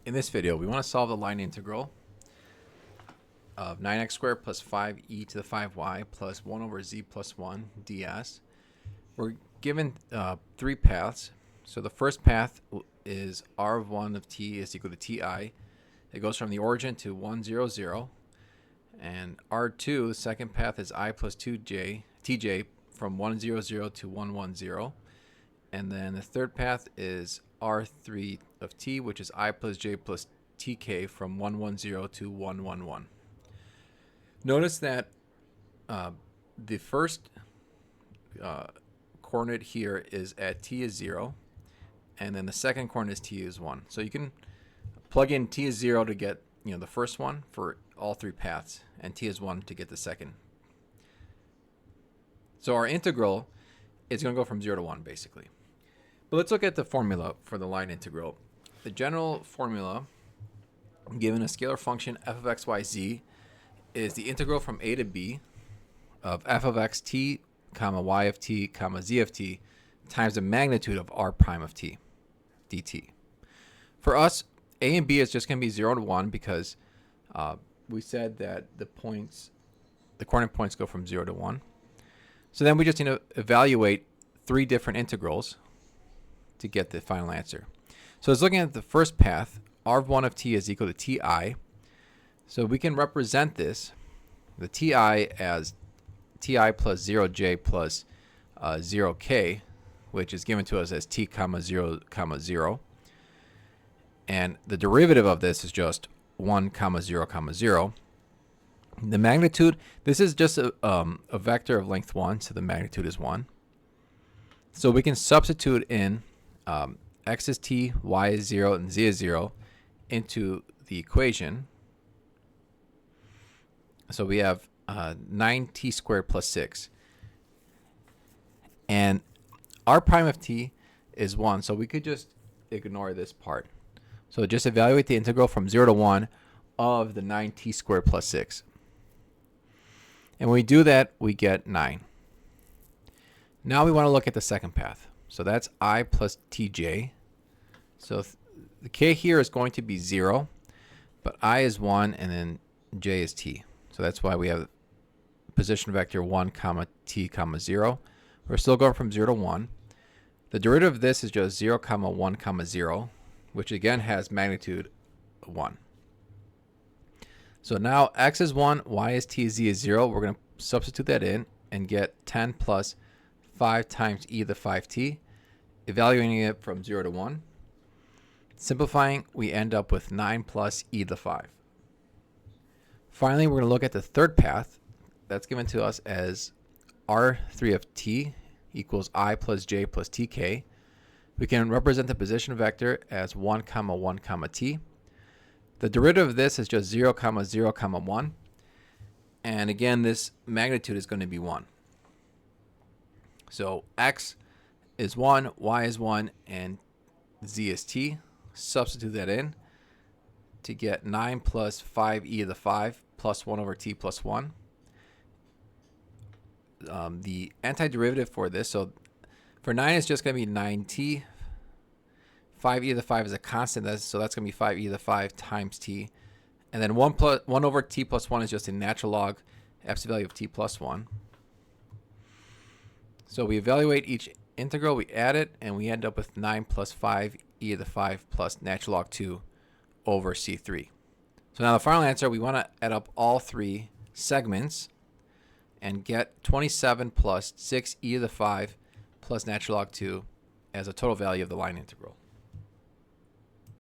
In this video, we want to solve the line integral of 9x squared plus 5e to the 5y plus 1 over z plus 1 ds. We're given three paths. So the first path is r of 1 of t is equal to ti. It goes from the origin to 1, 0, 0. And r2, the second path, is I plus 2j, tj from 1, 0, 0 to 1, 1, 0. And then the third path is r3 of t, which is I plus j plus tk from 1, 1, 0 to 1, 1, 1. Notice that the first coordinate here is at t is 0, and then the second coordinate is t is 1. So you can plug in t is 0 to get the first one for all three paths, and t is 1 to get the second. So our integral is going to go from 0 to 1 basically. But let's look at the formula for the line integral. The general formula given a scalar function f of x, y, z is the integral from a to b of f of x t, comma y of t, comma z of t times the magnitude of r prime of t dt. For us, a and b is just going to be 0 to 1 because we said that the coordinate points go from 0 to 1. So then we just need to evaluate three different integrals to get the final answer. So it's looking at the first path, r of 1 of t is equal to ti. So we can represent this, the ti, as ti plus 0j plus 0k, which is given to us as t comma 0 comma 0. And the derivative of this is just 1 comma 0 comma 0. The magnitude, this is just a vector of length 1, so the magnitude is 1. So we can substitute in x is t, y is 0, and z is 0 into the equation. So we have 9t squared plus 6. And r prime of t is 1, so we could just ignore this part. So just evaluate the integral from 0 to 1 of the 9t squared plus 6. And when we do that, we get 9. Now we want to look at the second path. So that's I plus tj. So the k here is going to be 0, but I is 1, and then j is t. So that's why we have position vector 1 comma t comma 0. We're still going from 0 to 1. The derivative of this is just 0 comma 1 comma 0, which again has magnitude 1. So now x is 1, y is t, z is 0. We're going to substitute that in and get 10 plus 5 times e to the 5t, evaluating it from 0 to 1. Simplifying, we end up with 9 plus e to the 5. Finally, we're going to look at the third path. That's given to us as r3 of t equals I plus j plus tk. We can represent the position vector as 1 comma 1 comma t. The derivative of this is just 0 comma 0 comma 1. And again, this magnitude is going to be 1. So x is 1, y is 1, and z is t. Substitute that in to get 9 plus 5e to the 5 plus 1 over t plus 1. The antiderivative for this, so for 9 is just going to be 9t. 5e to the 5 is a constant, so that's going to be 5e to the 5 times t. And then 1 over t plus 1 is just a natural log absolute value of t plus 1. So we evaluate each integral, we add it, and we end up with 9 plus 5e to the 5 plus natural log 2 over c3. So now the final answer, we want to add up all three segments and get 27 plus 6e to the 5 plus natural log 2 as a total value of the line integral.